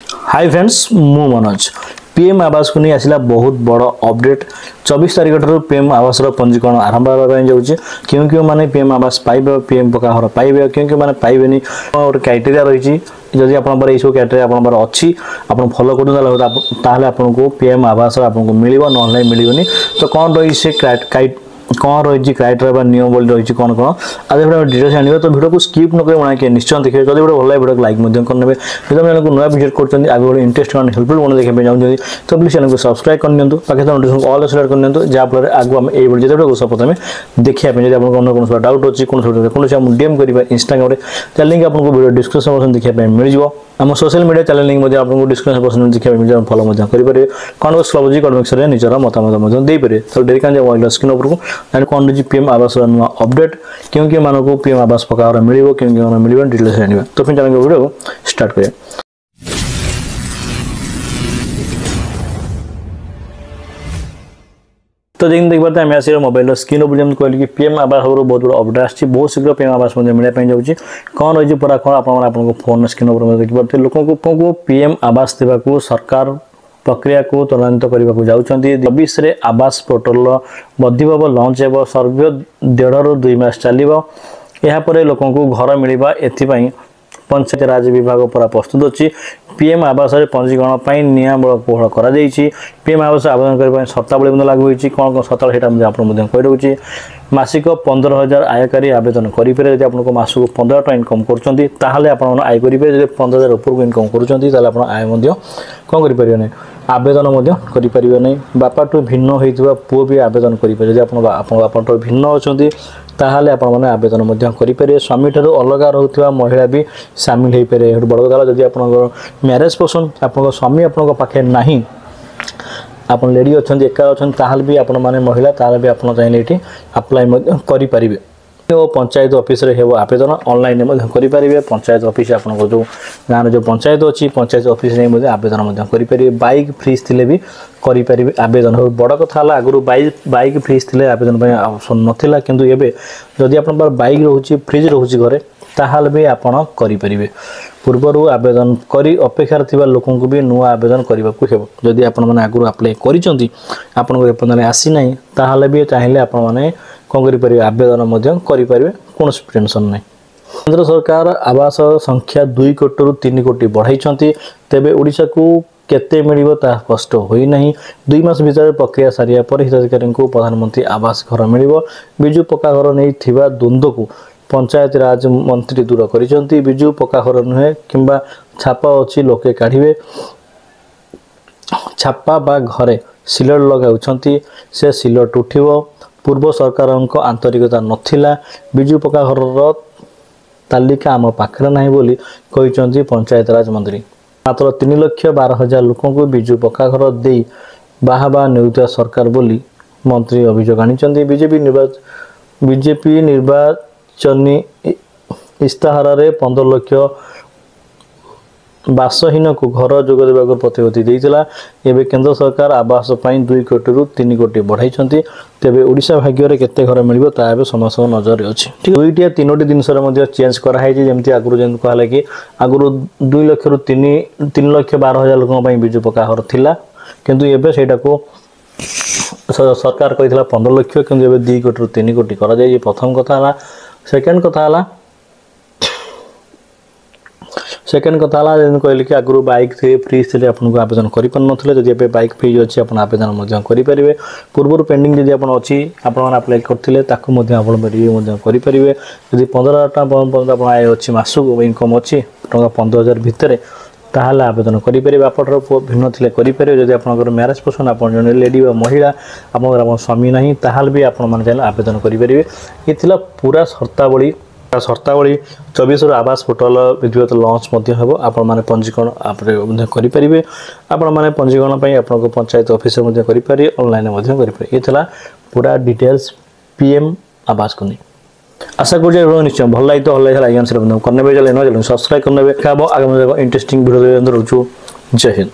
Hi friends मु Manoj PM आवास को नहीं आसला बहुत बड़ अपडेट 24 तारिख ठार पीएम आवास पंजीकरण आरंभ होगा जाऊँगी क्यों क्यों मैंने पीएम आवास पाइबे पीएम पक्का घर पाइबे क्यों क्यों मैंने पाइबे गोटे क्राइटेरिया रही जदि आप क्राइटेरिया आप अच्छी आप फॉलो कर आपन को पीएम आवास आपको मिल ना मिलनी तो कौन रही से कौन रही क्राइटेरिया नियम बोली रही कौन कौन आज डिटेल्स आने तो वीडियो को स्किप न कर निश्चय देखिए जब गोटे भल वीडियो लाइक करने जब नुआ विजिट कर आगे गोटे इंटरेस्टिंग और हेल्पफुल बन देखा चाहते तो प्लीज चैनल को सब्सक्राइब करनी पाखे नोटिफिकेशन ऑल सेलेक्ट करनी जहाँफल आगे आम ये जो प्रथम देखिए जब कौन डाउट अच्छी कौन डीएम कर इंस्टाग्राम लिंक आपको वीडियो डिस्क्रिप्शन बॉक्स देखा मिल जाए आम सोशल मीडिया चैनल लिंक आपको डिस्क्रिप्शन बॉक्स देखा मिल फॉलो करेंगे कौन कौन कमेंट में निजर मतामत देपारे तो डेरी का स्क्रीन उपरको कौन रही पीएम आवास नुआ अपडेट क्यों क्यों मानक पीएम आवास पक्का घर मिल क्यों क्यों मिल डिटेल्स जाना तो फिर चैनल वीडियो को स्टार्ट करें। तो देखिए देख पाते आम मोबाइल स्क्रीन पर कहली कि पीएम आवास बहुत बड़ा अपडेट बहुत शीघ्र पीएम आवास मिलने जाऊँगी कौन रही पूरा कौन आपको फोन स्क्रीन पर देखिए लोक को पीएम आवास देवाक सरकार प्रक्रिया को त्वरान्वित करने जाऊँगी 24 आवास पोर्टल बधिव लॉन्च हो सर्वे 1.5 ରୁ 2 मास चलो यापर लोक घर मिलवा एपाई पंचायत राज विभाग पूरा प्रस्तुत अच्छी पीएम आवास पंजीकरण नियम कोहल कर पीएम आवास आवेदन करने शर्तावली लागू होती कौन कौन शर्तावली आपको मासिक 15,000 आयकारी आवेदन करेंगे जब आपको मासक 15 टका इनकम करें आय करेंगे जब 15,000 ऊपर इनकम करें आय कौन करें आवेदन करें बापाठू भिन्न होता पुओ भी आवेदन करेंगे जब आप बापाठू भिन्न अच्छा ताहले आपण आवेदन करेंगे स्वामी ठार अलग रोकवा महिला भी सामिल हो पारे बड़ कथा जब आप मैरेज पर्सन आप स्वामी आपन पाखे ना आप लेडी अच्छा एका अच्छा भी आपण मैंने महिला ताल भी आप चाहिए ये आप्लाय करें और पंचायत ऑफिस रे हो आवेदन ऑनलाइन करेंगे पंचायत ऑफिस आप जो गाँव जो पंचायत अच्छी पंचायत ऑफिस में आवेदन करेंगे बाइक फ्रीज थे भी करेंगे आवेदन बड़ कथा आगु बाइक फ्रीज थे आवेदन ऑप्शन नाला किंतु एवं जदि आप बाइक रोचे फ्रीज रोचे घरे ताहले भी आपड़ करेंगे पूर्वर आवेदन करी अपेक्षार थिबा लोकन को भी नुआ आवेदन करने को जदि आपण मैंने आगु आप्लाय कर आसी ना ताहले भी चाहिए आपण मैंने कौन करें आवेदन करेंगे कौन टेंशन ना केंद्र सरकार आवास संख्या 2 कोटी ରୁ 3 कोटी बढ़ाई तेबे ओडिशा को केते मिलिबो ता स्पष्ट होई नहीं 2 मास भीतर प्रक्रिया सारिया पर हिताधिकारी को प्रधानमंत्री आवास घर मिलिबो बिजु पक्का घर नहीं थिबा द्वंद्व को पंचायत राज मंत्री दूर करिसंती बिजु पक्का घर नुहे किंबा छापा अच्छी लोके काढ़िबे छापा बा घरे सिलट लगाउछंती से सिलट उठिबो पूर्व सरकार आंतरिकता नथिला बिजु पक्का घर तालिका आम पाखरे नहीं बोली कहिसंती पंचायत राज मंत्री मात्र 3,12,000 लोक को बिजु पक्का घर दे बाहाबा नेउता सरकार बोली मंत्री अभियोग आनी बीजेपी निर्वाचनी इस्ताहार रे 15 लाख बासहीन को घर जोग देवाक प्रतिश्रुति देइतिला एबे केंद्र सरकार आवास 2 कोटी ରୁ 3 कोटी बढ़ाई तेबे ओडिशा भाग्य केते घर मिलिबो ता एबे समस्त नजर अछि ठीक 2टी 3टी जिनस रे चेंज कराई जेमती आगु जेम कहला कि आगु 2 लाख ରୁ 3,12,000 लोक बिजु पक्का घर थिला किंतु एबे सेटा को सरकार कहितला 15 लाख किंतु एबे 2 कोटी ରୁ 3 कोटी करा जाय प्रथम कथा सेकेंड कथा कहली कि आगु बाइक थे फ्रीज थे आपको आवेदन करें जब बाइक फ्रीज अच्छी आप आवेदन करेंगे पूर्व पेंडिंग जब आप अच्छी आप्लाय करते करेंगे जब 15,000 टका आप आय अच्छी मासक इनकम अच्छी टका 15,000 भितर ताहले आवेदन करेंगे बापटर पुओ भिन्न थे करेंगे जब आप मैरेज पर्सन आप जन लेडी महिला आप स्वामी ना ताहले भी आप चाहिए आवेदन करेंगे ये पूरा शर्तावली 24 आवास पोर्टल विधिवत लॉन्च हो आपण माने पंजीकरण आप करेंगे आपण माने पंजीकरण आपको पंचायत ऑफिस करेंगे ऑनलाइन करेंगे ये पूरा डिटेल्स पीएम आवास को नहीं आशा कर निश्चय भल लगे तो भल लगे करने सब्सक्राइब करने आगामी इंटरेस्टिंग वीडियो रोचु जय हिंद।